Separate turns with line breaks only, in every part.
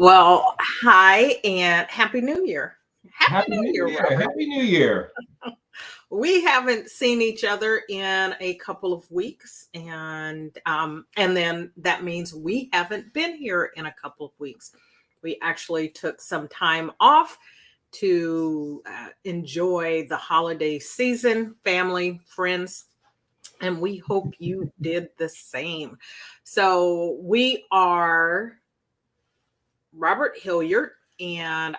Well, hi and Happy New Year. Happy
Happy
New
New
Year,
Year.
Robert.
Happy New Year.
We haven't seen each other in a couple of weeks, and then that means we haven't been here in a couple of weeks. We actually took some time off to enjoy the holiday season, family, friends, and we hope you did the same. So we are Robert Hilliard, and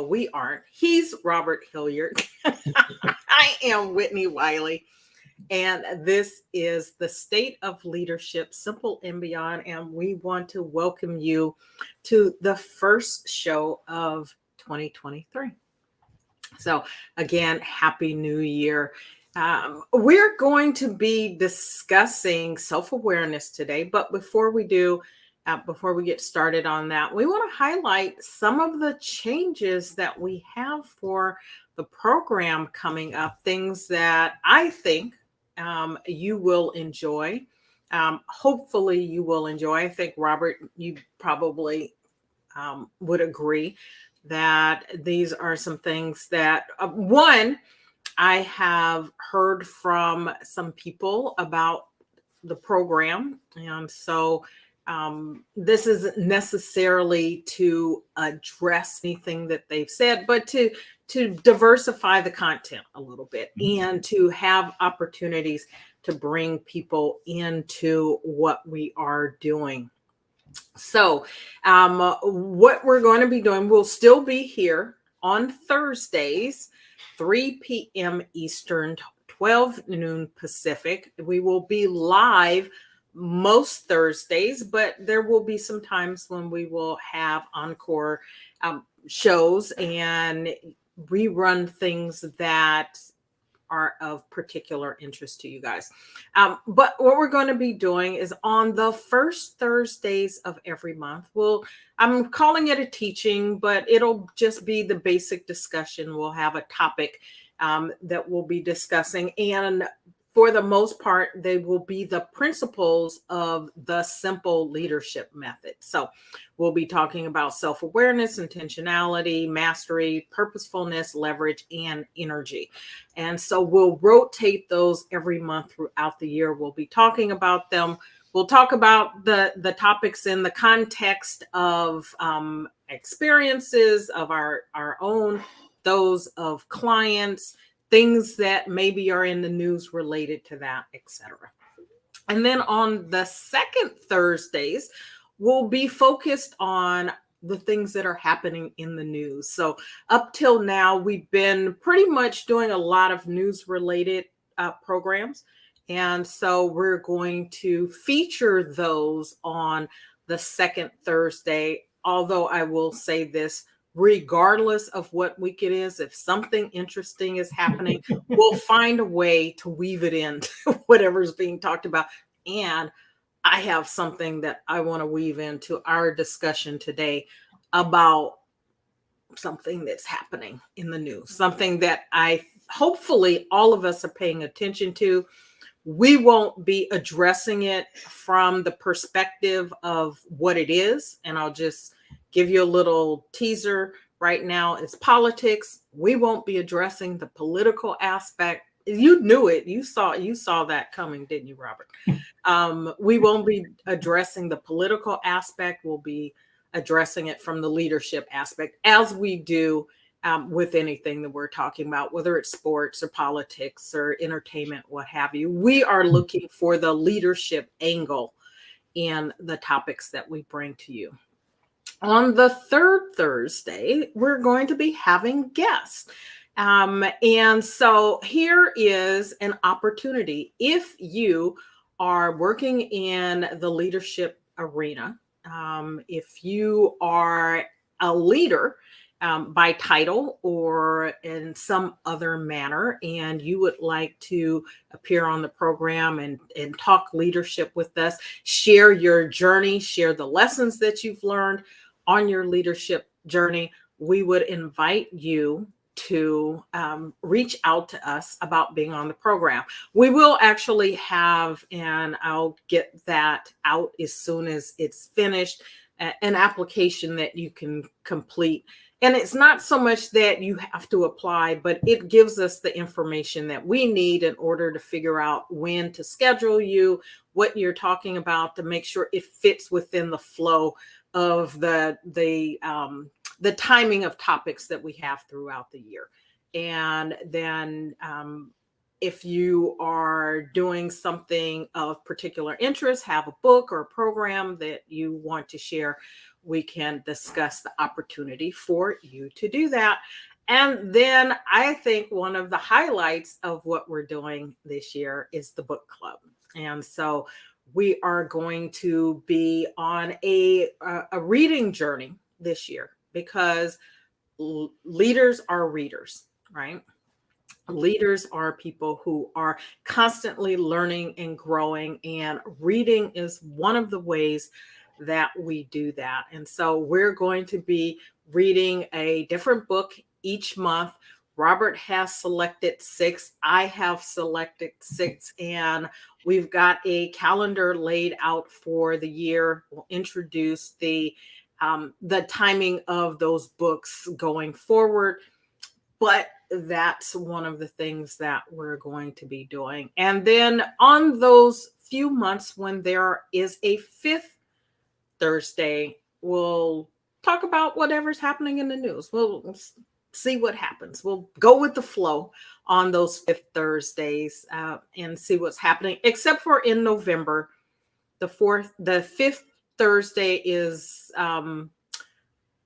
we aren't. He's Robert Hilliard. I am Whitney Wiley, and this is the State of Leadership, Simple and Beyond. And we want to welcome you to the first show of 2023. So, again, Happy New Year. We're going to be discussing self awareness today, but before we get started on that, we want to highlight some of the changes that we have for the program coming up, things that I think you will enjoy. Hopefully, you will enjoy. I think, Robert, you probably would agree that these are some things that, one, I have heard from some people about the program. And so this isn't necessarily to address anything that they've said, but to diversify the content a little bit and to have opportunities to bring people into what we are doing. So, what we're going to be doing, we'll still be here on Thursdays, 3 p.m. Eastern, 12 noon Pacific. We will be live most Thursdays, but there will be some times when we will have encore shows and rerun things that are of particular interest to you guys. But what we're going to be doing is on the first Thursdays of every month, I'm calling it a teaching, but it'll just be the basic discussion. We'll have a topic that we'll be discussing. And for the most part, they will be the principles of the simple leadership method. So we'll be talking about self-awareness, intentionality, mastery, purposefulness, leverage, and energy. And so we'll rotate those every month throughout the year. We'll be talking about them. We'll talk about the topics in the context of experiences of our own, those of clients, things that maybe are in the news related to that, etc. And then on the second Thursdays, we'll be focused on the things that are happening in the news. So up till now, we've been pretty much doing a lot of news related programs. And so we're going to feature those on the second Thursday. Although I will say this, regardless of what week it is, if something interesting is happening, we'll find a way to weave it into whatever's being talked about. And I have something that I want to weave into our discussion today about something that's happening in the news, something that hopefully all of us are paying attention to. We won't be addressing it from the perspective of what it is. And I'll just give you a little teaser right now. It's politics. We won't be addressing the political aspect. You knew it. You saw that coming, didn't you, Robert? We won't be addressing the political aspect. We'll be addressing it from the leadership aspect, as we do with anything that we're talking about, whether it's sports or politics or entertainment, what have you. We are looking for the leadership angle in the topics that we bring to you. On the third Thursday, we're going to be having guests. And so here is an opportunity. If you are working in the leadership arena, if you are a leader by title or in some other manner, and you would like to appear on the program and talk leadership with us, share your journey, share the lessons that you've learned on your leadership journey, we would invite you to reach out to us about being on the program. We will actually have, and I'll get that out as soon as it's finished, an application that you can complete. And it's not so much that you have to apply, but it gives us the information that we need in order to figure out when to schedule you, what you're talking about, to make sure it fits within the flow of the timing of topics that we have throughout the year. And then if you are doing something of particular interest, have a book or a program that you want to share, we can discuss the opportunity for you to do that. And then I think one of the highlights of what we're doing this year is the book club. And so we are going to be on a reading journey this year, because leaders are readers, right? Leaders are people who are constantly learning and growing, and reading is one of the ways that we do that. And so we're going to be reading a different book each month. Robert has selected 6. I have selected 6, and we've got a calendar laid out for the year. We'll introduce the timing of those books going forward. But that's one of the things that we're going to be doing. And then on those few months when there is a 5th Thursday, we'll talk about whatever's happening in the news. We'll see what happens. We'll go with the flow on those 5th Thursdays and see what's happening, except for in November. The 5th Thursday is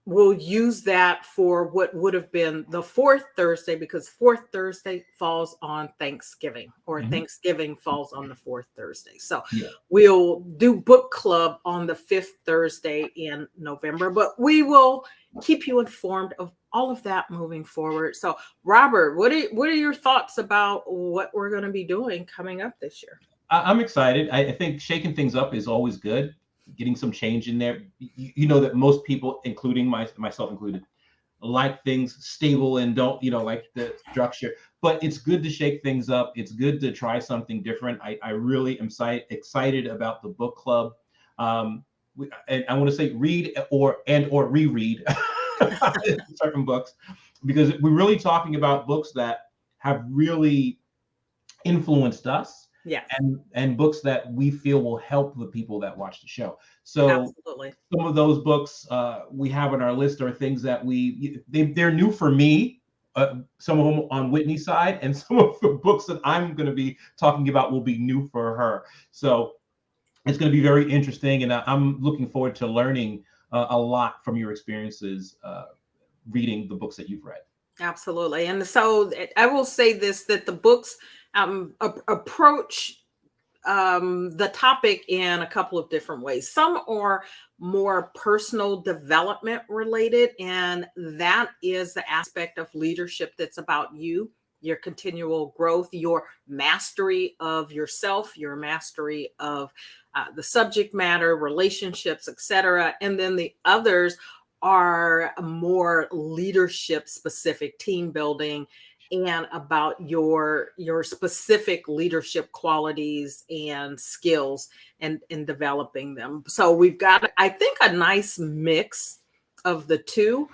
we'll use that for what would have been the 4th Thursday, because 4th Thursday falls on Thanksgiving, or Thanksgiving falls on the 4th Thursday. So we'll do book club on the 5th Thursday in November, but we will keep you informed of all of that moving forward. So Robert, what are your thoughts about what we're going to be doing coming up this year?
I'm excited. I think shaking things up is always good. Getting some change in there. You know that most people, including myself included, like things stable and don't, like the structure. But it's good to shake things up. It's good to try something different. I really am excited about the book club. And I want to say read or reread certain books, because we're really talking about books that have really influenced us.
Yeah.
And books that we feel will help the people that watch the show. So
absolutely,
some of those books we have on our list are things that they're new for me. Some of them on Whitney's side, and some of the books that I'm going to be talking about will be new for her. So it's going to be very interesting, and I'm looking forward to learning a lot from your experiences reading the books that you've read.
Absolutely. And so I will say this, that the books approach the topic in a couple of different ways. Some are more personal development related, and that is the aspect of leadership that's about you, your continual growth, your mastery of yourself, your mastery of the subject matter, relationships, etc. And then the others are more leadership specific, team building, and about your specific leadership qualities and skills, and developing them. So we've got, I think, a nice mix of the two.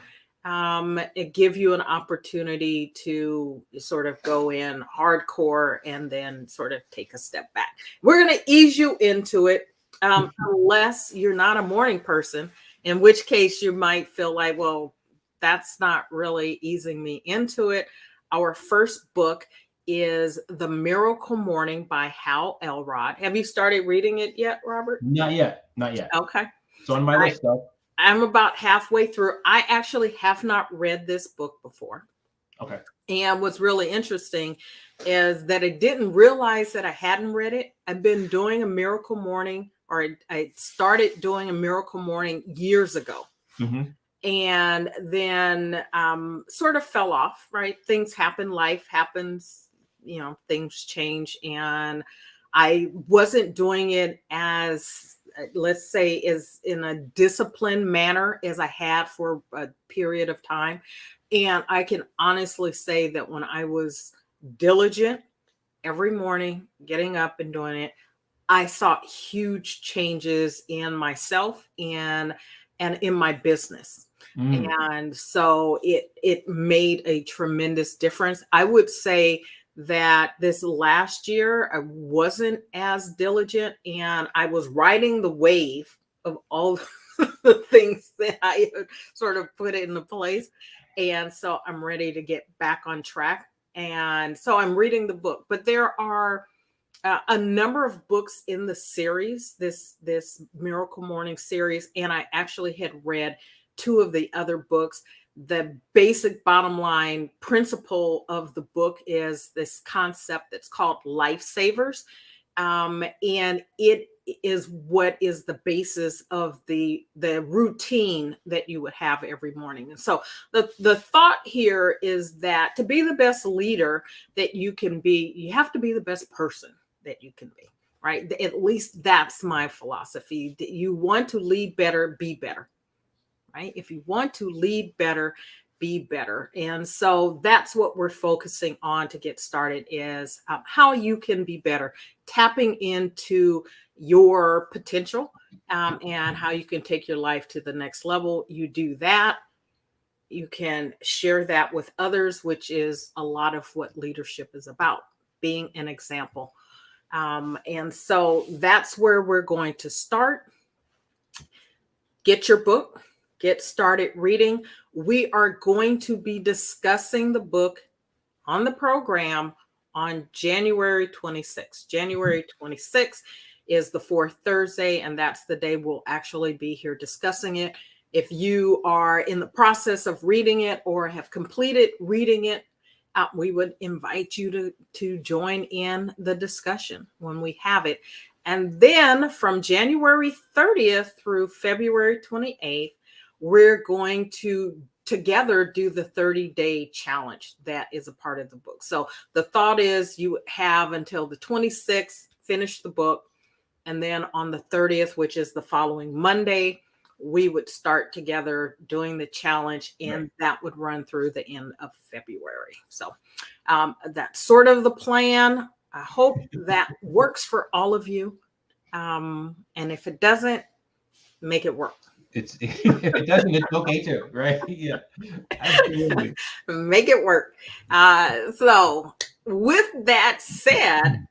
It give you an opportunity to sort of go in hardcore and then sort of take a step back. We're going to ease you into it, unless you're not a morning person, in which case you might feel like, well, that's not really easing me into it. Our first book is The Miracle Morning by Hal Elrod. Have you started reading it yet, Robert?
Not yet.
Okay.
It's on my list, though.
I'm about halfway through. I actually have not read this book before.
Okay.
And what's really interesting is that I didn't realize that I hadn't read it. I've been doing a Miracle Morning, or I started doing a Miracle Morning years ago. And then sort of fell off, right? Things happen, life happens, things change. And I wasn't doing it as, let's say, as in a disciplined manner as I had for a period of time. And I can honestly say that when I was diligent every morning, getting up and doing it, I saw huge changes in myself and and in my business.
Mm.
And so it made a tremendous difference. I would say that this last year I wasn't as diligent, and I was riding the wave of all the things that I had sort of put into place. And so I'm ready to get back on track. And so I'm reading the book, but there are a number of books in the series, this Miracle Morning series, and I actually had read two of the other books. The basic bottom line principle of the book is this concept that's called lifesavers, and it is what is the basis of the routine that you would have every morning. And so the thought here is that to be the best leader that you can be, you have to be the best person that you can be, right? At least that's my philosophy. That you want to lead better, be better, right? If you want to lead better, be better. And so that's what we're focusing on to get started is how you can be better, tapping into your potential, and how you can take your life to the next level. You do that, you can share that with others, which is a lot of what leadership is about, being an example. And so that's where we're going to start. Get your book, get started reading. We are going to be discussing the book on the program on January 26th. January 26th is the fourth Thursday, and that's the day we'll actually be here discussing it. If you are in the process of reading it or have completed reading it, we would invite you to join in the discussion when we have it. And then from January 30th through February 28th, we're going to together do the 30-day challenge that is a part of the book. So the thought is you have until the 26th, finish the book. And then on the 30th, which is the following Monday, we would start together doing the challenge, and right, that would run through the end of February. So that's sort of the plan. I hope that works for all of you. And if it doesn't, make it work.
If it doesn't, it's okay too, right? Yeah, absolutely.
Make it work. So with that said,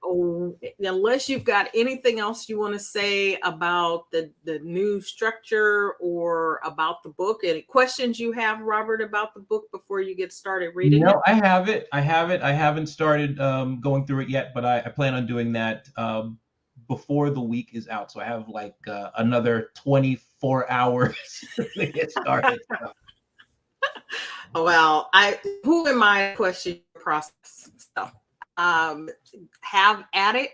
unless you've got anything else you want to say about the new structure or about the book, any questions you have, Robert, about the book before you get started reading it?
No, I have it. I haven't started going through it yet, but I plan on doing that before the week is out. So I have like another 24 hours to get started.
Well, who am I to question your process? So have at it.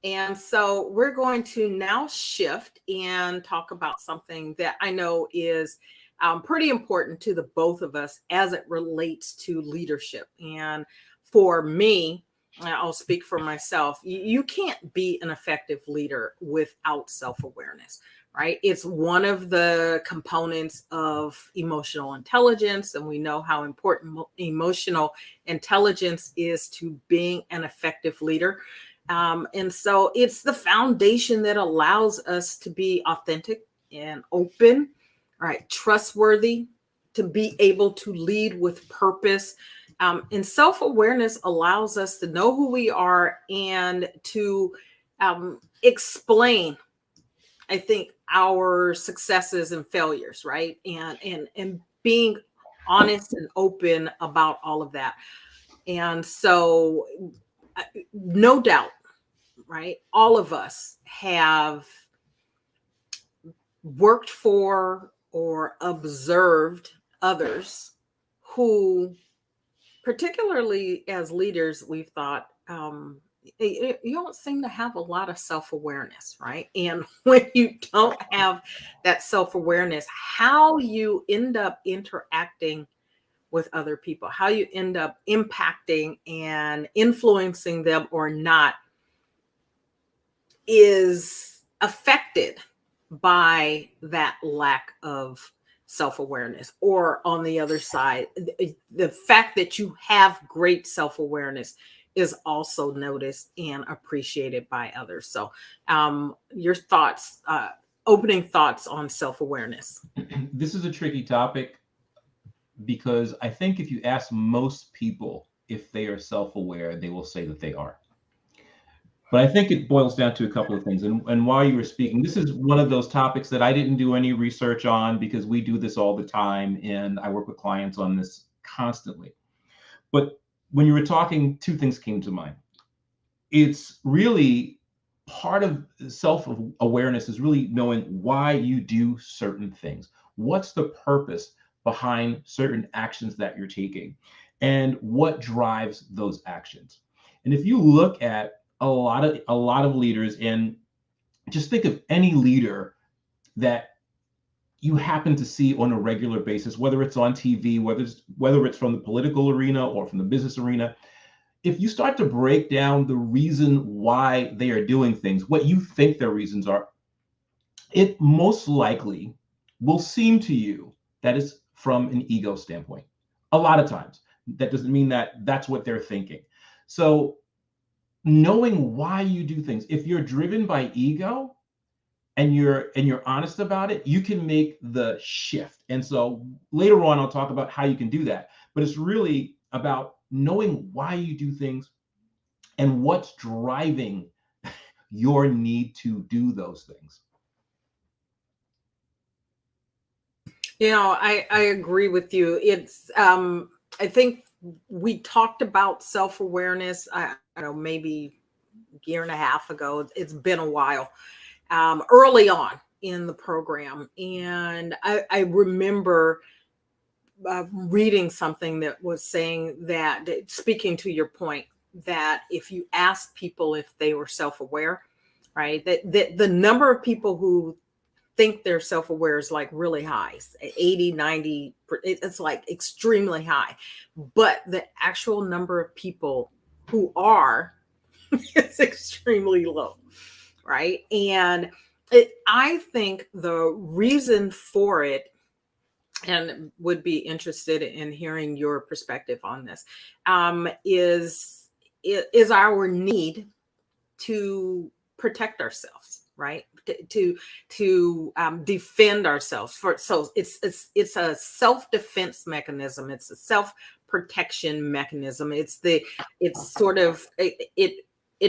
And so we're going to now shift and talk about something that I know is pretty important to the both of us as it relates to leadership. And for me, I'll speak for myself. You can't be an effective leader without self-awareness, right? It's one of the components of emotional intelligence, and we know how important emotional intelligence is to being an effective leader. And so it's the foundation that allows us to be authentic and open, right? Trustworthy, to be able to lead with purpose. And self-awareness allows us to know who we are and to explain, I think, our successes and failures, right? And being honest and open about all of that. And so no doubt, right? All of us have worked for or observed others who, particularly as leaders, we've thought, you don't seem to have a lot of self-awareness, right? And when you don't have that self-awareness, how you end up interacting with other people, how you end up impacting and influencing them or not, is affected by that lack of self-awareness. Or on the other side, the fact that you have great self-awareness is also noticed and appreciated by others. So your thoughts opening thoughts on self-awareness.
This is a tricky topic because I think if you ask most people if they are self-aware, they will say that they are. But I think it boils down to a couple of things. And while you were speaking, this is one of those topics that I didn't do any research on because we do this all the time. And I work with clients on this constantly. But when you were talking, two things came to mind. It's really part of self-awareness is really knowing why you do certain things. What's the purpose behind certain actions that you're taking? And what drives those actions? And if you look at a lot of leaders, and just think of any leader that you happen to see on a regular basis, whether it's on TV, whether it's from the political arena or from the business arena, if you start to break down the reason why they are doing things, what you think their reasons are, it most likely will seem to you that is from an ego standpoint. A lot of times, that doesn't mean that that's what they're thinking. So knowing why you do things, if you're driven by ego and you're honest about it, you can make the shift. And so later on, I'll talk about how you can do that. But it's really about knowing why you do things and what's driving your need to do those things.
You know, I agree with you. It's I think we talked about self-awareness, I don't know, maybe a year and a half ago. It's been a while, early on in the program. And I remember reading something that was saying that, speaking to your point, that if you ask people if they were self-aware, right, that the number of people who think they're self-aware is like really high, 80, 90, it's like extremely high. But the actual number of people who are is extremely low, right? And I think the reason for it, and would be interested in hearing your perspective on this, is our need to protect ourselves, right? To defend ourselves. So it's a self-defense mechanism. It's a self-protection mechanism. It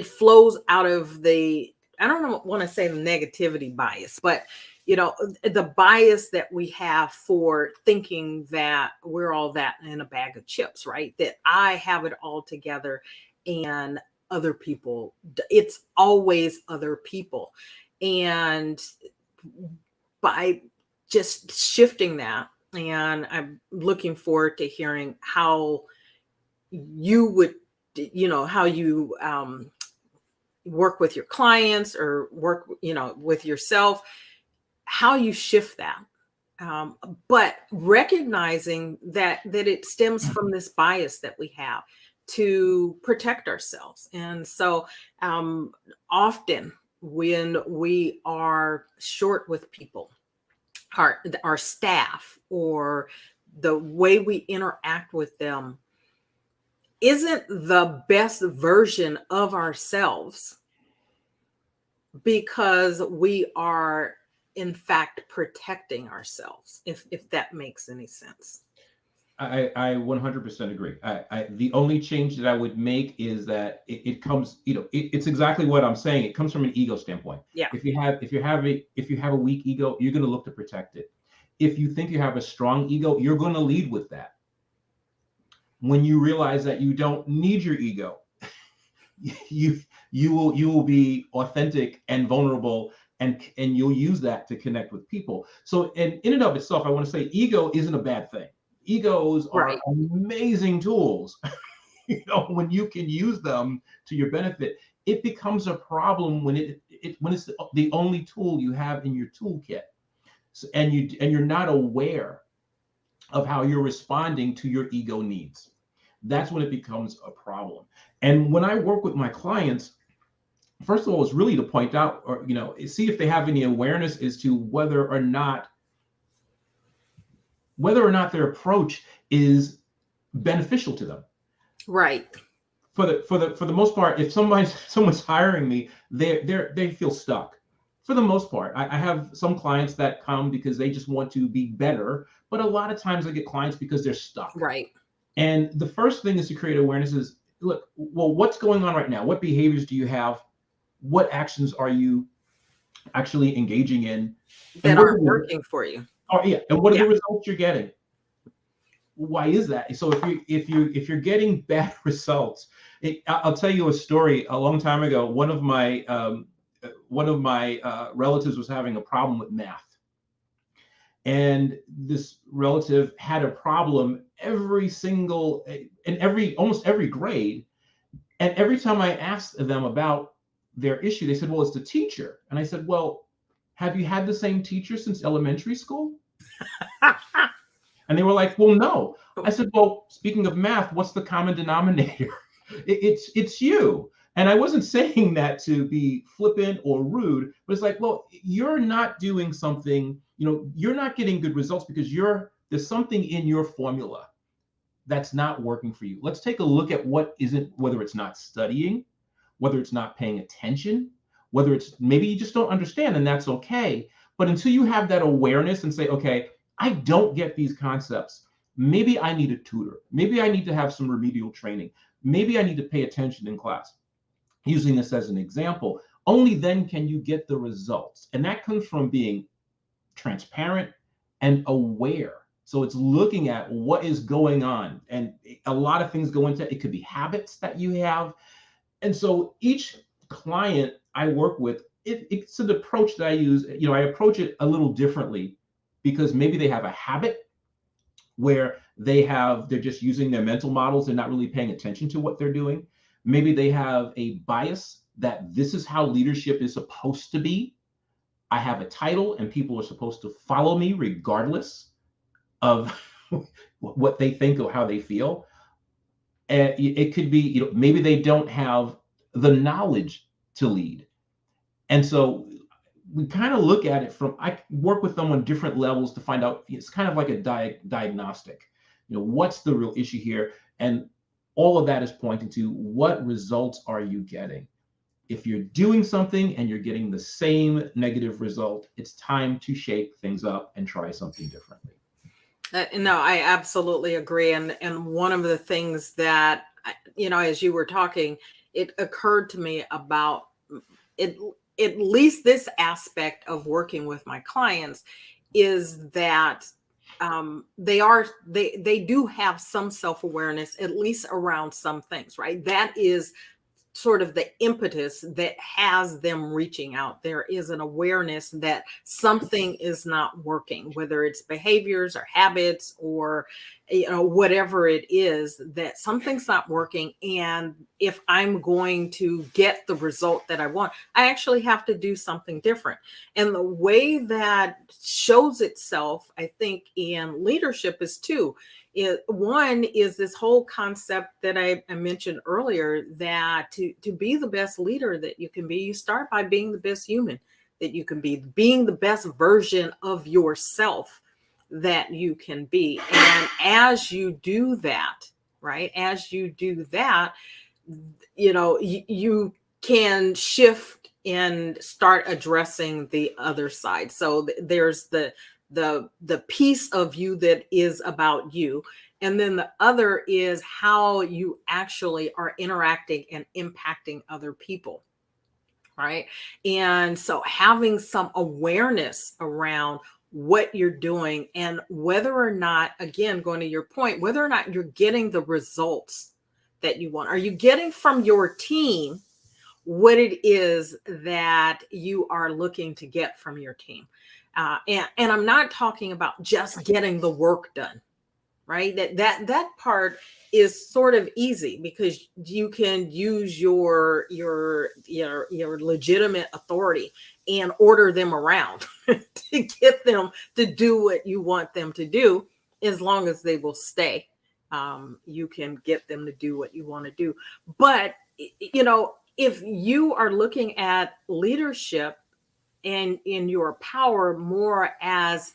flows out of the, I don't want to say the negativity bias, but the bias that we have for thinking that we're all that in a bag of chips, right? That I have it all together and other people, it's always other people. And by just shifting that, and I'm looking forward to hearing how you would, how you work with your clients or work, with yourself, how you shift that. But recognizing that it stems from this bias that we have to protect ourselves. And so often when we are short with people, our staff, or the way we interact with them isn't the best version of ourselves, because we are in fact protecting ourselves, if that makes any sense.
I 100% agree. The only change that I would make is that it comes, it's exactly what I'm saying. It comes from an ego standpoint.
Yeah.
If you have a weak ego, you're going to look to protect it. If you think you have a strong ego, you're going to lead with that. When you realize that you don't need your ego, you will be authentic and vulnerable, and you'll use that to connect with people. So, and in and of itself, I want to say ego isn't a bad thing. Egos are
Right.
amazing tools. When you can use them to your benefit. It becomes a problem when it's the only tool you have in your toolkit, and you're not aware of how you're responding to your ego needs. That's when it becomes a problem. And when I work with my clients, first of all, it's really to point out, or see if they have any awareness as to whether or not their approach is beneficial to them.
Right.
For the most part, if someone's hiring me, they feel stuck. for the most part. I have some clients that come because they just want to be better, but a lot of times I get clients because they're stuck.
Right.
And the first thing is to create awareness is, look, well, what's going on right now? What behaviors do you have? What actions are you actually engaging in? And
That
what
aren't
are the,
working for you.
oh, yeah, and what are
Yeah.
the results you're getting? Why is that? So if you're getting bad results, I'll tell you a story. A long time ago, one of my relatives was having a problem with math, and this relative had a problem almost every grade. And every time I asked them about their issue, they said, "Well, it's the teacher." And I said, "Well, have you had the same teacher since elementary school?" And they were like, "Well, no." I said, "Well, speaking of math, what's the common denominator?" It's you. And I wasn't saying that to be flippant or rude, but it's like, well, you're not doing something, you're not getting good results because there's something in your formula that's not working for you. Let's take a look at whether it's not studying, whether it's not paying attention, whether it's maybe you just don't understand, and that's okay. But until you have that awareness and say, okay, I don't get these concepts. Maybe I need a tutor. Maybe I need to have some remedial training. Maybe I need to pay attention in class. Using this as an example, only then can you get the results. And that comes from being transparent and aware. So it's looking at what is going on. And a lot of things go into it. It could be habits that you have. And so each client I work with, it's an approach that I use. I approach it a little differently because maybe they have a habit where they're just using their mental models. They're not really paying attention to what they're doing. Maybe they have a bias that this is how leadership is supposed to be. I have a title and people are supposed to follow me regardless of what they think or how they feel. And it could be, maybe they don't have the knowledge to lead. And so we kind of look at it I work with them on different levels to find out, it's kind of like a diagnostic, what's the real issue here? And all of that is pointing to what results are you getting? If you're doing something and you're getting the same negative result, it's time to shake things up and try something differently.
No, I absolutely agree. And one of the things that, as you were talking, it occurred to me about it, at least this aspect of working with my clients is that they do have some self-awareness, at least around some things, right? That is sort of the impetus that has them reaching out. There is an awareness that something is not working, whether it's behaviors or habits or whatever it is, that something's not working. And if I'm going to get the result that I want, I actually have to do something different. And the way that shows itself, I think, in leadership is two. One is this whole concept that I mentioned earlier, that to be the best leader that you can be, you start by being the best human that you can be, being the best version of yourself that you can be. And as you do that, right, as you do that, you can shift and start addressing the other side. So there's the piece of you that is about you. And then the other is how you actually are interacting and impacting other people. Right. And so having some awareness around what you're doing and whether or not, again, going to your point, whether or not you're getting the results that you want. Are you getting from your team what it is that you are looking to get from your team? And I'm not talking about just getting the work done, right? That part is sort of easy because you can use your legitimate authority and order them around to get them to do what you want them to do, as long as they will stay. You can get them to do what you want to do. But if you are looking at leadership and in your power more as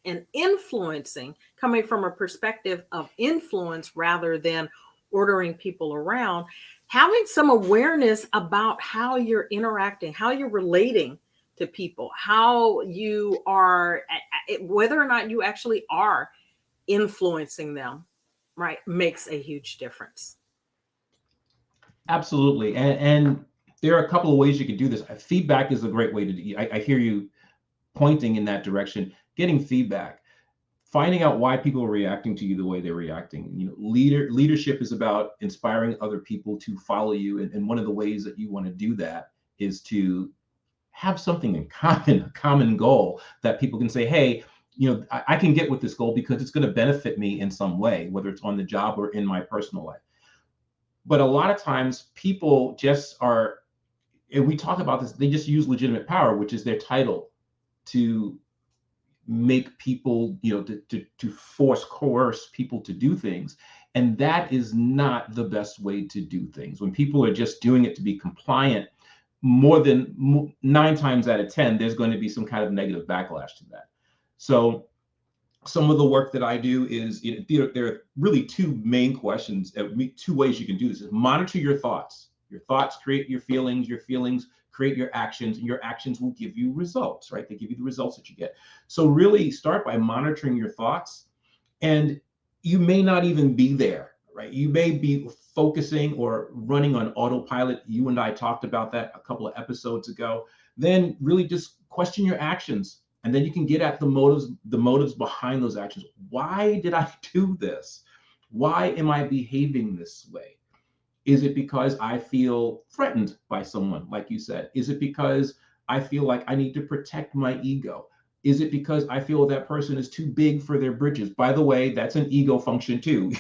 an influencing, coming from a perspective of influence rather than ordering people around, having some awareness about how you're interacting, how you're relating to people, how you are, whether or not you actually are influencing them, right, makes a huge difference.
Absolutely. And there are a couple of ways you can do this. Feedback is a great way to do. I hear you pointing in that direction. Getting feedback, finding out why people are reacting to you the way they're reacting. Leadership is about inspiring other people to follow you. And one of the ways that you want to do that is to have something in common, a common goal that people can say, hey, I can get with this goal because it's going to benefit me in some way, whether it's on the job or in my personal life. But a lot of times people just are, and we talk about this, they just use legitimate power, which is their title, to make people, to coerce people to do things. And that is not the best way to do things. When people are just doing it to be compliant, more than 9 times out of 10, there's going to be some kind of negative backlash to that. So some of the work that I do is, there are really 2 main questions, 2 ways you can do this. Is monitor your thoughts. Your thoughts create your feelings create your actions, and your actions will give you results, right? They give you the results that you get. So really start by monitoring your thoughts, and you may not even be there, right? You may be focusing or running on autopilot. You and I talked about that a couple of episodes ago. Then really just question your actions. And then you can get at the motives behind those actions. Why did I do this? Why am I behaving this way? Is it because I feel threatened by someone, like you said? Is it because I feel like I need to protect my ego? Is it because I feel that person is too big for their britches? By the way, that's an ego function too.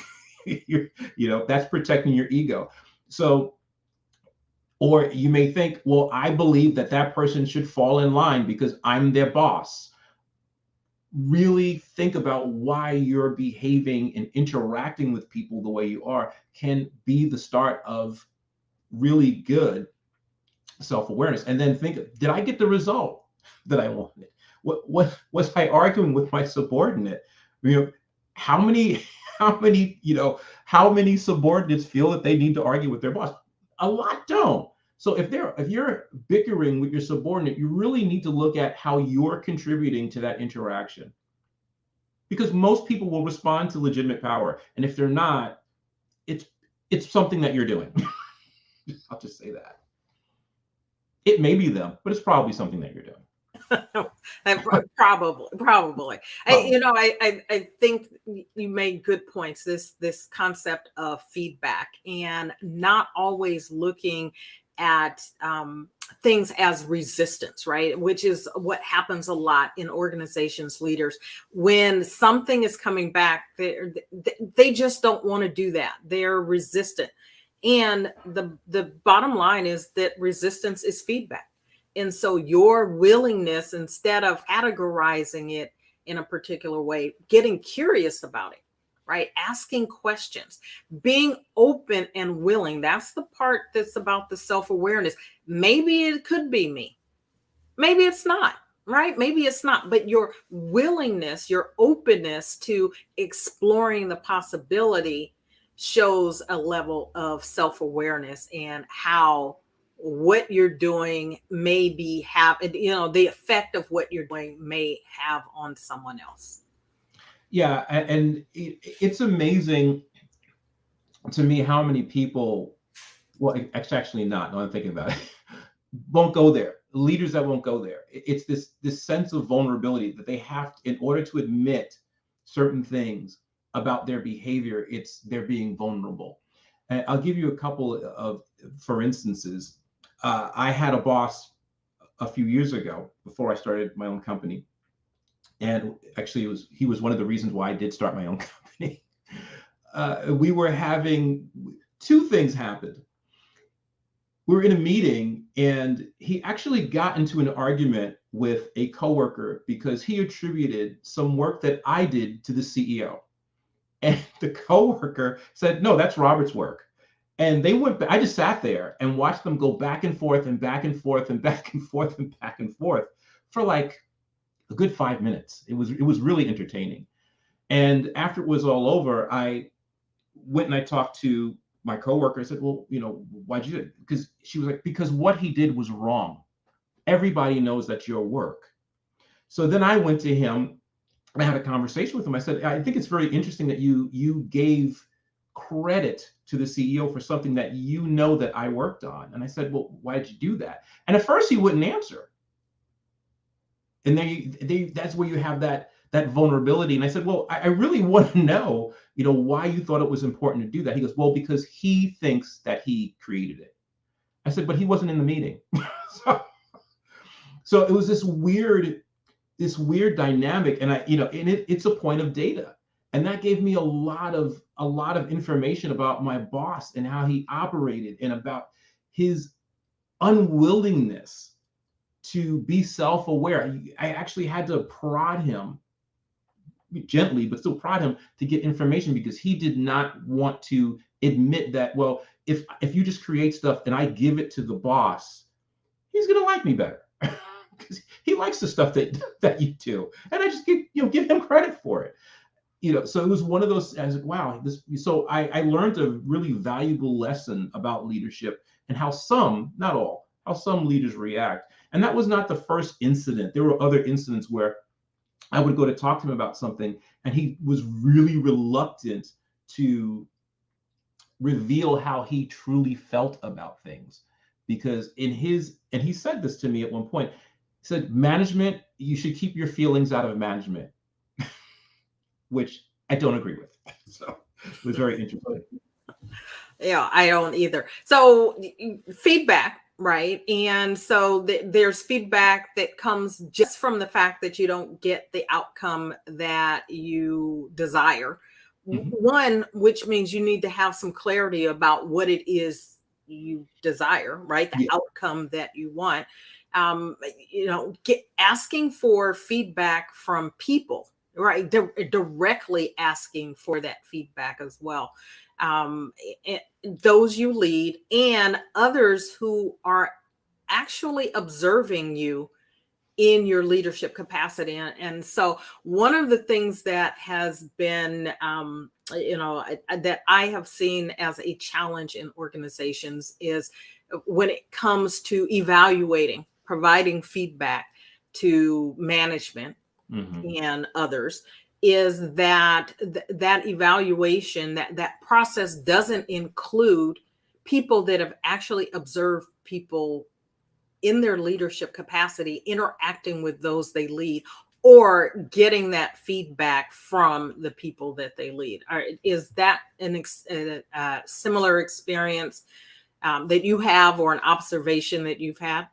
That's protecting your ego. So, or you may think, well, I believe that person should fall in line because I'm their boss. Really think about why you're behaving and interacting with people the way you are can be the start of really good self-awareness. And then think, did I get the result that I wanted? What was I arguing with my subordinate? How many subordinates feel that they need to argue with their boss? A lot don't. So if you're bickering with your subordinate, you really need to look at how you're contributing to that interaction. Because most people will respond to legitimate power. And if they're not, it's something that you're doing. I'll just say that. It may be them, but it's probably something that you're doing.
Probably. I think you made good points. This concept of feedback and not always looking at things as resistance, right? Which is what happens a lot in organizations, leaders. When something is coming back, they just don't want to do that. They're resistant. And the bottom line is that resistance is feedback. And so your willingness, instead of categorizing it in a particular way, getting curious about it, right? Asking questions, being open and willing. That's the part that's about the self-awareness. Maybe it could be me. Maybe it's not, right? Maybe it's not, but your willingness, your openness to exploring the possibility shows a level of self-awareness and how what you're doing may be the effect of what you're doing may have on someone else.
Yeah, and it's amazing to me how many people, well, it's actually not, now I'm thinking about it, won't go there. Leaders that won't go there. It's this sense of vulnerability that they have in order to admit certain things about their behavior. They're being vulnerable. And I'll give you a couple of, for instances. I had a boss a few years ago before I started my own company. And actually, he was one of the reasons why I did start my own company. We were having 2 things happened. We were in a meeting, and he actually got into an argument with a coworker because he attributed some work that I did to the CEO. And the coworker said, "No, that's Robert's work." And they went. I just sat there and watched them go back and forth and back and forth and back and forth and back and forth for like a good 5 minutes. It was really entertaining. And after it was all over, I went and I talked to my coworker. I said, "Well, why'd you do it?" Because she was like, "Because what he did was wrong." everybody knows that's your work. So then I went to him and I had a conversation with him. I said, I think it's very interesting that you gave credit to the CEO for something that you know that I worked on. And I said, well, why did you do that? And at first he wouldn't answer. And then that's where you have that vulnerability. And I said, well, I really want to know, why you thought it was important to do that. He goes, well, because he thinks that he created it. I said, but he wasn't in the meeting. so it was this weird dynamic. And it's a point of data. And that gave me a lot of information about my boss and how he operated and about his unwillingness to be self-aware. I actually had to prod him gently, but still prod him to get information, because he did not want to admit that, well, if you just create stuff and I give it to the boss, he's going to like me better because he likes the stuff that you do. And I just give him credit for it. So it was one of those, wow. So I learned a really valuable lesson about leadership and how some, not all, how some leaders react. And that was not the first incident. There were other incidents where I would go to talk to him about something and he was really reluctant to reveal how he truly felt about things. Because and he said this to me at one point, he said, management, you should keep your feelings out of management, which I don't agree with. So it was very interesting.
Yeah, I don't either. So feedback, right? And so there's feedback that comes just from the fact that you don't get the outcome that you desire. Mm-hmm. One, which means you need to have some clarity about what it is you desire, right? The outcome that you want. Asking for feedback from people, right? Directly asking for that feedback as well. Those you lead and others who are actually observing you in your leadership capacity. And so one of the things that has been, that I have seen as a challenge in organizations is when it comes to providing feedback to management and others, is that evaluation, that process doesn't include people that have actually observed people in their leadership capacity interacting with those they lead, or getting that feedback from the people that they lead. Is that a similar experience that you have, or an observation that you've had?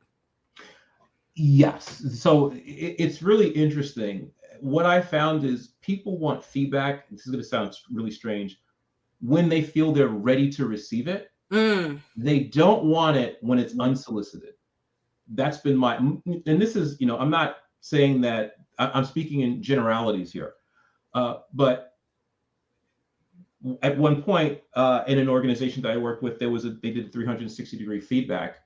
Yes. So it's really interesting. What I found is people want feedback. This is going to sound really strange. When they feel they're ready to receive it, they don't want it when it's unsolicited. That's been and this is, I'm not saying that, I'm speaking in generalities here. But at one point in an organization that I worked with, they did 360-degree feedback.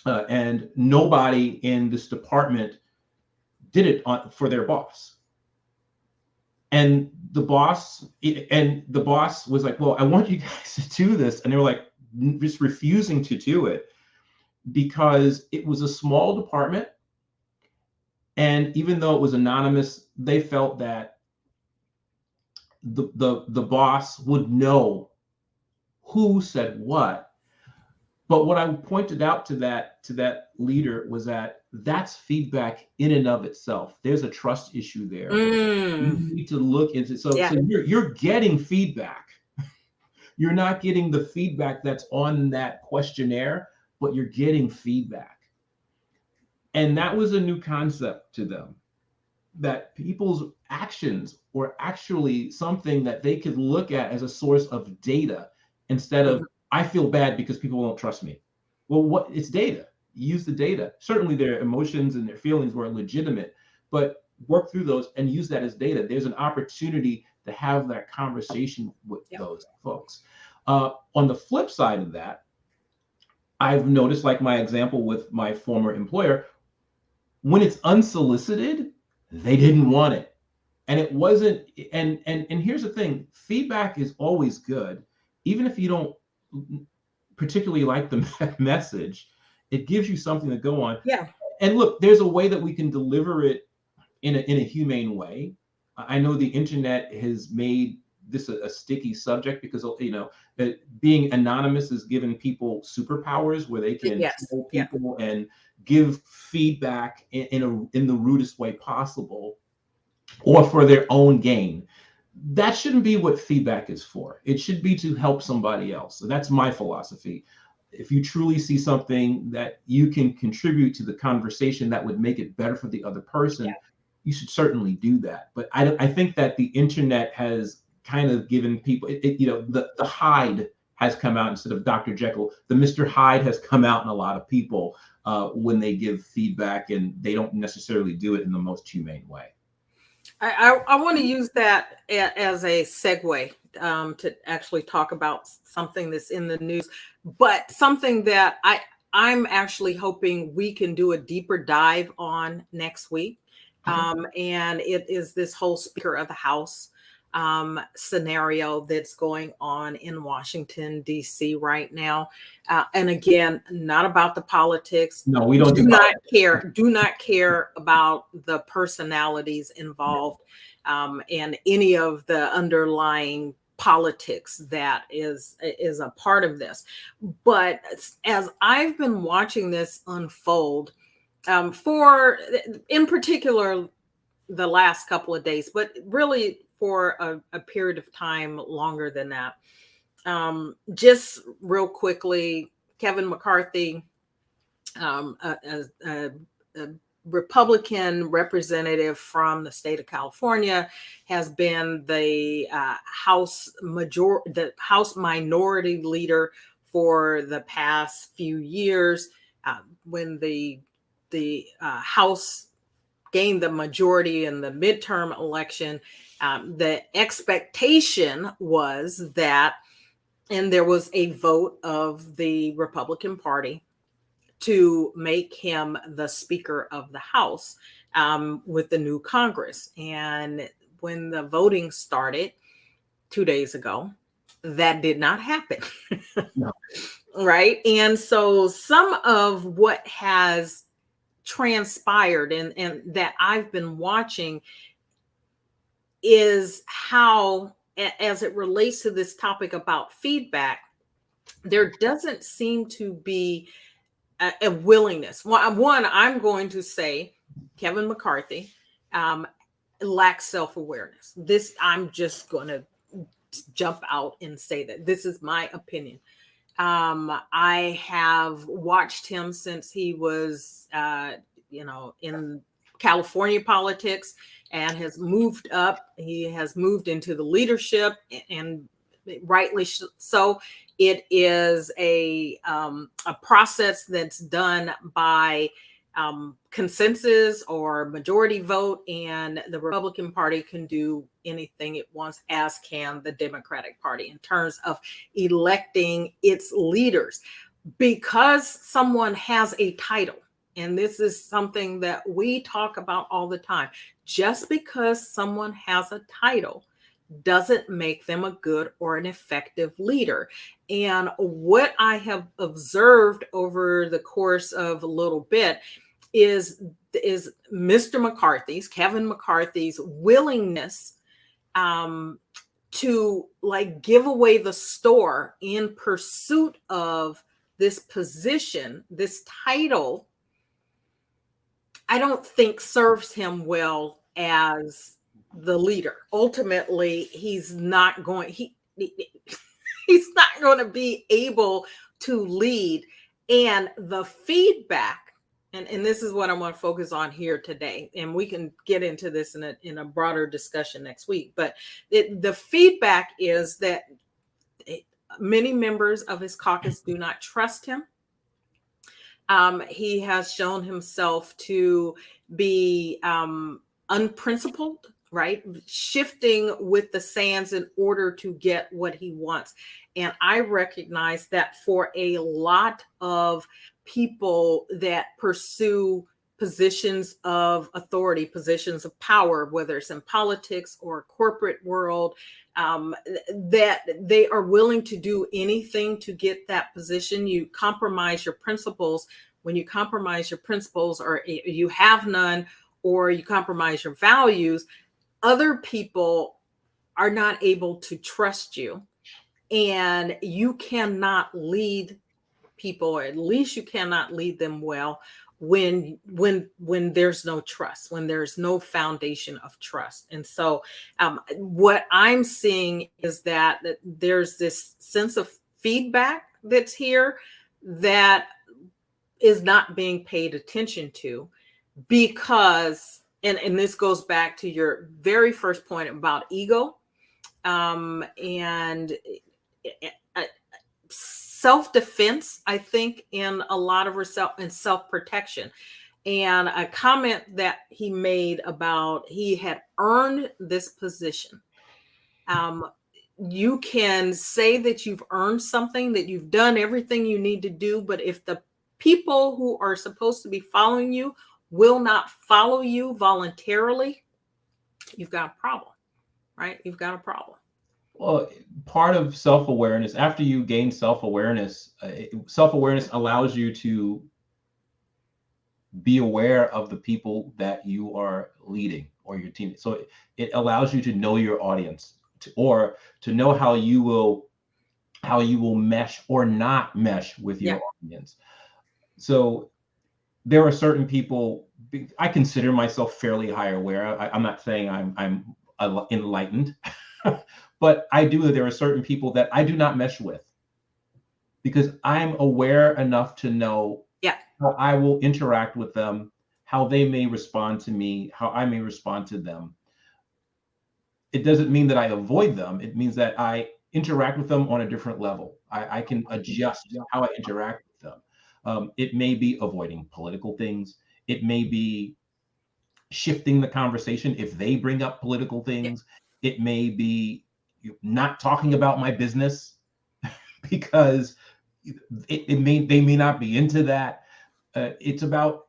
And nobody in this department did it for their boss. And the boss was like, well, I want you guys to do this. And they were like, just refusing to do it because it was a small department. And even though it was anonymous, they felt that the boss would know who said what. But what I pointed out to that leader was that that's feedback in and of itself. There's a trust issue there. You need to look into so you're getting feedback. You're not getting the feedback that's on that questionnaire, but you're getting feedback. And that was a new concept to them, that people's actions were actually something that they could look at as a source of data instead of, I feel bad because people won't trust me. Well, it's data. Use the data. Certainly their emotions and their feelings were legitimate, but work through those and use that as data. There's an opportunity to have that conversation with those folks. On the flip side of that, I've noticed, like my example with my former employer, when it's unsolicited, they didn't want it. And it wasn't, and here's the thing, feedback is always good. Even if you don't particularly like the message, it gives you something to go on.
Yeah.
And look, there's a way that we can deliver it in a humane way. I know the internet has made this a sticky subject because, you know, being anonymous is giving people superpowers where they can
Yes.
troll
Yeah.
people and give feedback in the rudest way possible, or for their own gain. That shouldn't be what feedback is for. It should be to help somebody else. So that's my philosophy. If you truly see something that you can contribute to the conversation that would make it better for the other person, you should certainly do that. But I think that the internet has kind of given people, you know, the Hyde has come out instead of Dr. Jekyll. The Mr. Hyde has come out in a lot of people when they give feedback, and they don't necessarily do it in the most humane way.
I want to use that as a segue to actually talk about something that's in the news, but something that I'm actually hoping we can do a deeper dive on next week. And it is this whole Speaker of the House scenario that's going on in Washington, D.C. right now. And again, not about the politics.
No, we don't
do not care. Do not care about the personalities involved and any of the underlying politics that is a part of this. But as I've been watching this unfold, for in particular the last couple of days, but really for a period of time longer than that. Just real quickly, Kevin McCarthy, a Republican representative from the state of California, has been the House minority leader for the past few years. When the House gained the majority in the midterm election, the expectation was that, and there was a vote of the Republican Party to make him the Speaker of the House with the new Congress. And when the voting started 2 days ago, that did not happen.
No.
Right. And so some of what has transpired and that I've been watching is how, as it relates to this topic about feedback, there doesn't seem to be a willingness. One, I'm going to say Kevin McCarthy lacks self-awareness. This, I'm just going to jump out and say that this is my opinion. I have watched him since he was, in California politics and has moved up. He has moved into the leadership, and rightly so. It is a process that's done by consensus or majority vote, and the Republican Party can do anything it wants, as can the Democratic Party, in terms of electing its leaders. Because someone has a title, and this is something that we talk about all the time, just because someone has a title doesn't make them a good or an effective leader. And what I have observed over the course of a little bit is Mr. McCarthy's, Kevin McCarthy's willingness to like give away the store in pursuit of this position, this title. I don't think serves him well as the leader. Ultimately, he's not going he's not going to be able to lead. And the feedback, and this is what I want to focus on here today, and we can get into this in a broader discussion next week, but the feedback is that many members of his caucus do not trust him. He has shown himself to be unprincipled, right? Shifting with the sands in order to get what he wants. And I recognize that for a lot of people that pursue positions of authority, positions of power, whether it's in politics or corporate world, that they are willing to do anything to get that position. You compromise your principles when you compromise your principles, or you have none, or you compromise your values, other people are not able to trust you, and you cannot lead people, or at least you cannot lead them well, when there's no trust, when there's no foundation of trust. And so what I'm seeing is that there's this sense of feedback that's here that is not being paid attention to, because and this goes back to your very first point about ego, and self-defense, I think, in a lot of herself, and self-protection. And a comment that he made about he had earned this position. You can say that you've earned something, that you've done everything you need to do, but if the people who are supposed to be following you will not follow you voluntarily, you've got a problem, right? You've got a problem.
Well, part of self-awareness, after you gain self-awareness, self-awareness allows you to be aware of the people that you are leading, or your team. So it allows you to know your audience, or to know how you will mesh or not mesh with your audience. So there are certain people, I consider myself fairly high aware. I'm not saying I'm enlightened, but I do. There are certain people that I do not mesh with, because I'm aware enough to know how I will interact with them, how they may respond to me, how I may respond to them. It doesn't mean that I avoid them. It means that I interact with them on a different level. I can adjust how I interact with them. It may be avoiding political things. It may be shifting the conversation if they bring up political things. It may be not talking about my business because they may not be into that. It's about,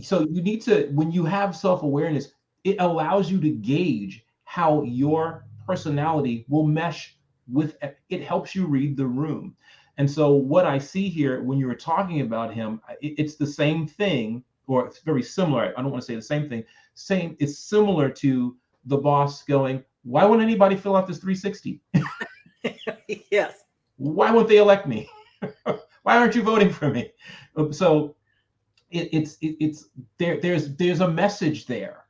so you need to, when you have self-awareness, it allows you to gauge how your personality will mesh with, it helps you read the room. And so what I see here, when you were talking about him, it's the same thing, or it's very similar. I don't want to say the same thing. It's similar to the boss going, why won't anybody fill out this 360?
Yes.
Why won't they elect me? Why aren't you voting for me? So it's there's a message there,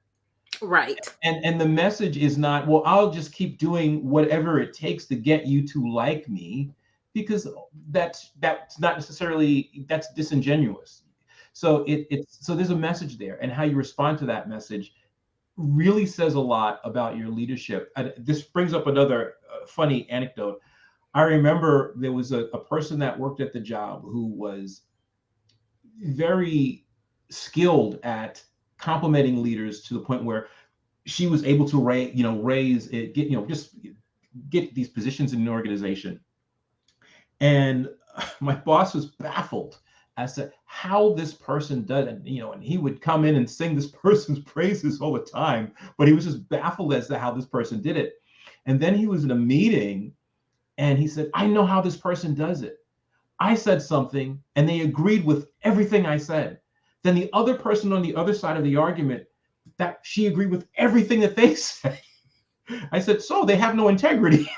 right? And
the message is not, well, I'll just keep doing whatever it takes to get you to like me, because that's not necessarily, that's disingenuous. So so there's a message there, and how you respond to that message really says a lot about your leadership. And this brings up another funny anecdote. I remember there was a person that worked at the job who was very skilled at complimenting leaders, to the point where she was able to raise it, just get these positions in an organization. And my boss was baffled as to how this person does it, and he would come in and sing this person's praises all the time, but he was just baffled as to how this person did it. And then he was in a meeting, and he said, I know how this person does it. I said something and they agreed with everything I said. Then the other person on the other side of the argument, that she agreed with everything that they said. I said, so they have no integrity.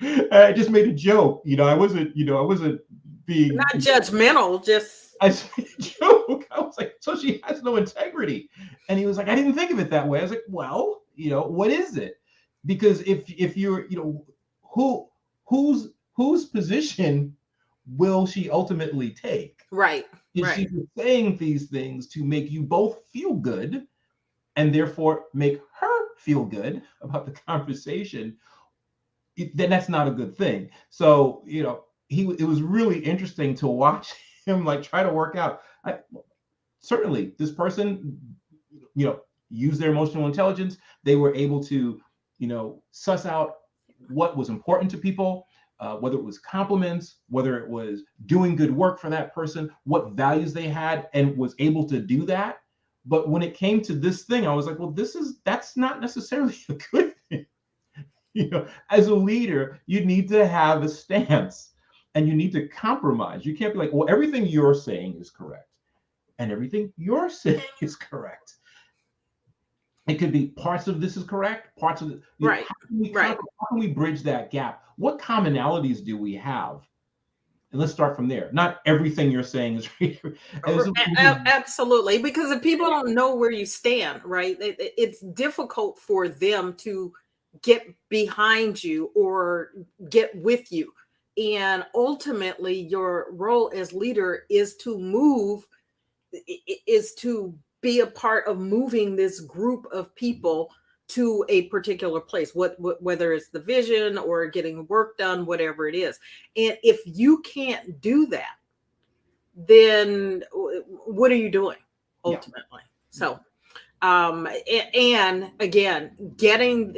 I just made a joke. I wasn't being
not judgmental, just
I said a joke. I was like, so she has no integrity. And he was like, I didn't think of it that way. I was like, well, what is it? Because if you're, whose position will she ultimately take?
Right.
Is she saying these things to make you both feel good, and therefore make her feel good about the conversation? Then that's not a good thing. So, it was really interesting to watch him try to work out. Certainly, this person, used their emotional intelligence. They were able to, suss out what was important to people, whether it was compliments, whether it was doing good work for that person, what values they had, and was able to do that. But when it came to this thing, I was like, well, that's not necessarily a good thing. As a leader, you need to have a stance. and you need to compromise. You can't be like, well, everything you're saying is correct and everything you're saying is correct. It could be parts of this is correct, parts of
Right. Right.
how can we bridge that gap? What commonalities do we have? And let's start from there. Not everything you're saying is
Absolutely, because if people don't know where you stand, right, it's difficult for them to get behind you or get with you. And ultimately, your role as leader is to move, is to be a part of moving this group of people to a particular place, whether it's the vision or getting work done, whatever it is. And if you can't do that, then what are you doing ultimately? So and again, getting,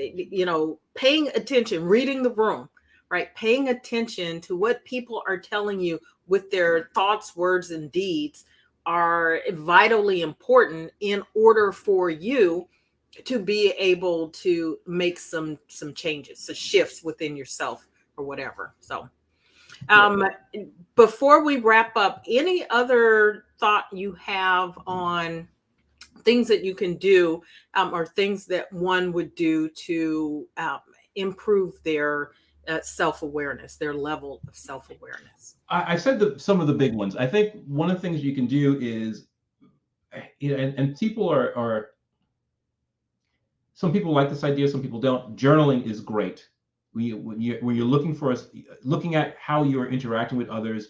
paying attention, reading the room, right, paying attention to what people are telling you with their thoughts, words, and deeds are vitally important in order for you to be able to make some changes, some shifts within yourself or whatever. So before we wrap up, any other thought you have on things that you can do, or things that one would do to improve their self-awareness, their level of self-awareness?
I said some of the big ones. I think one of the things you can do is, and people are, some people like this idea, some people don't. Journaling is great. When you're looking at how you're interacting with others.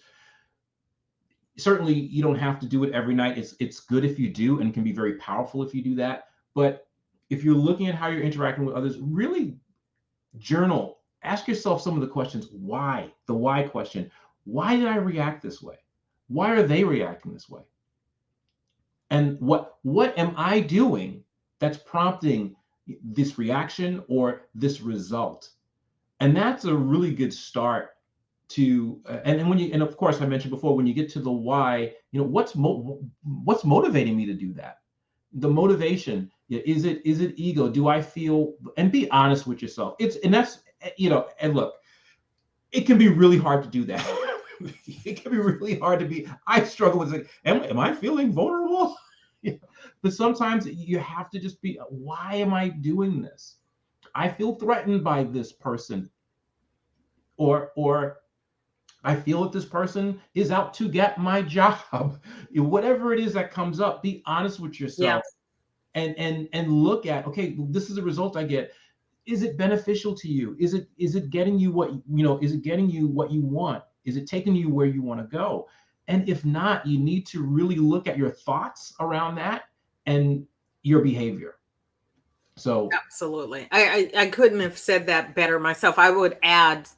Certainly, you don't have to do it every night. It's good if you do, and can be very powerful if you do that. But if you're looking at how you're interacting with others, really journal. Ask yourself some of the questions. Why? The why question. Why did I react this way? Why are they reacting this way? And what am I doing that's prompting this reaction or this result? And that's a really good start to and when you, and of course I mentioned before, when you get to the why, what's motivating me to do that? The motivation, is it ego? Do I feel, and be honest with yourself. That's and look, it can be really hard to do that. It can be really hard to be, I struggle with it. Am I feeling vulnerable? But sometimes you have to just be, why am I doing this? I feel threatened by this person, or I feel that this person is out to get my job. Whatever it is that comes up, be honest with yourself.
Yeah.
And look at, okay, this is the result I get. Is it beneficial to you? Is it getting you what is it getting you what you want? Is it taking you where you want to go? And if not, you need to really look at your thoughts around that and your behavior. So
absolutely, I couldn't have said that better myself. I would add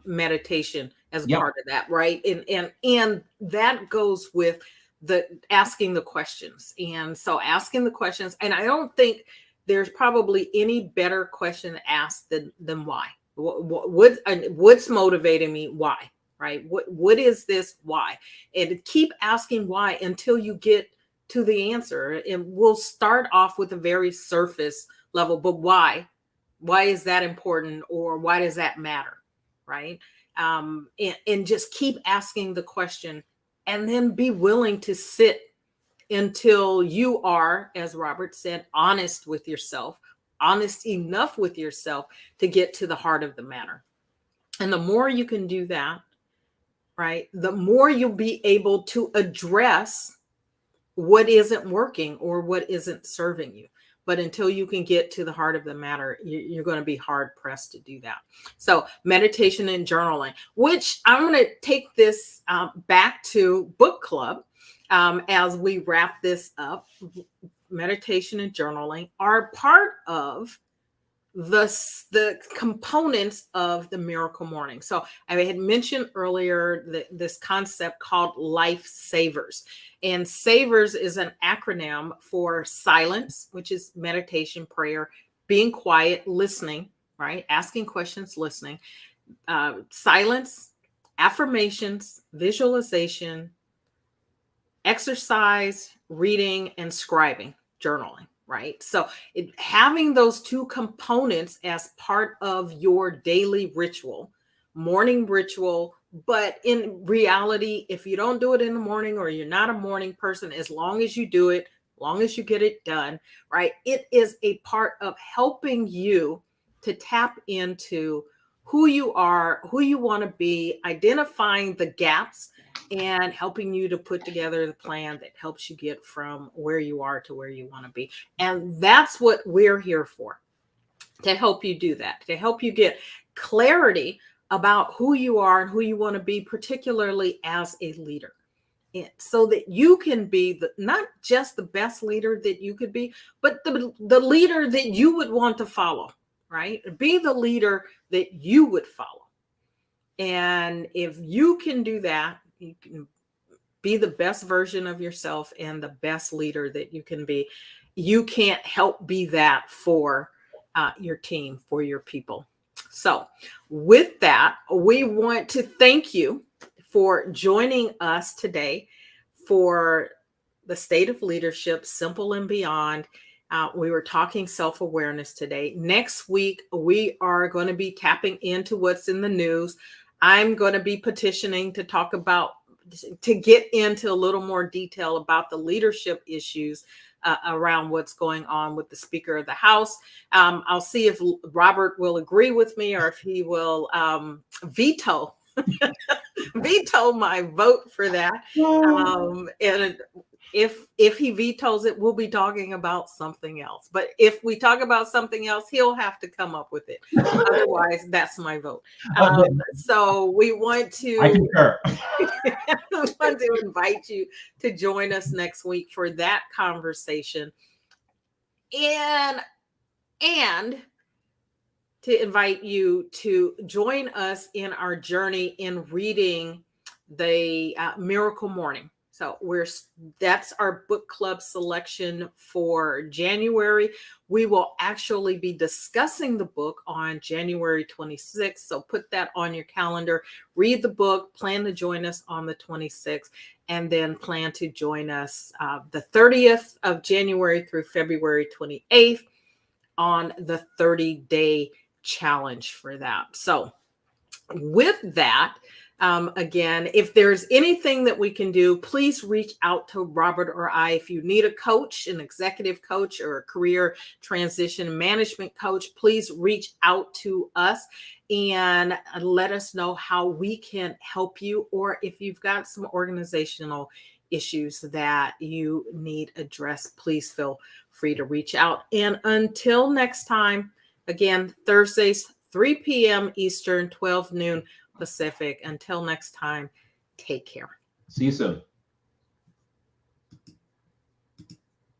meditation as part of that, right? And that goes with the asking the questions. And so asking the questions, and I don't think there's probably any better question asked than why. What's motivating me? Why? Right? What is this? Why? And keep asking why until you get to the answer. And we'll start off with a very surface level, but why is that important, or why does that matter, right? And just keep asking the question, and then be willing to sit until you are, as Robert said, honest with yourself, honest enough with yourself to get to the heart of the matter. And the more you can do that, right, the more you'll be able to address what isn't working or what isn't serving you. But until you can get to the heart of the matter, you're going to be hard pressed to do that. So meditation and journaling, which I'm going to take this back to book club as we wrap this up. Meditation and journaling are part of the components of the miracle morning. So I had mentioned earlier this concept called life savers. And savers is an acronym for silence, which is meditation, prayer, being quiet, listening, right? Asking questions, listening, silence, affirmations, visualization, exercise, reading, and scribing, journaling. Right. So having those two components as part of your daily ritual, morning ritual. But in reality, if you don't do it in the morning or you're not a morning person, as long as you do it, as long as you get it done, right, it is a part of helping you to tap into who you are, who you want to be, identifying the gaps, and helping you to put together the plan that helps you get from where you are to where you want to be. And that's what we're here for, to help you do that, to help you get clarity about who you are and who you want to be, particularly as a leader, so that you can be not just the best leader that you could be, but the leader that you would want to follow, right? Be the leader that you would follow. And if you can do that, you can be the best version of yourself and the best leader that you can be. You can't help be that for your team, for your people. So with that, we want to thank you for joining us today for the State of Leadership, Simple and Beyond. We were talking self-awareness today. Next week, we are going to be tapping into what's in the news. I'm going to be petitioning to talk about, to get into a little more detail about the leadership issues around what's going on with the Speaker of the House. I'll see if Robert will agree with me or if he will veto my vote for that. And if he vetoes it, we'll be talking about something else. But if we talk about something else, he'll have to come up with it. Otherwise, that's my vote. So we want to,
I concur.
we want to invite you to join us next week for that conversation. And to invite you to join us in our journey in reading the Miracle Morning. So that's our book club selection for January. We will actually be discussing the book on January 26th. So put that on your calendar. Read the book, plan to join us on the 26th, and then plan to join us the 30th of January through February 28th on the 30-day challenge for that. So with that, again, if there's anything that we can do, please reach out to Robert or I. If you need a coach, an executive coach or a career transition management coach, please reach out to us and let us know how we can help you, or if you've got some organizational issues that you need addressed, please feel free to reach out. And until next time, again, Thursdays, 3 p.m. Eastern, 12 noon Pacific. Until next time, take care.
See you soon.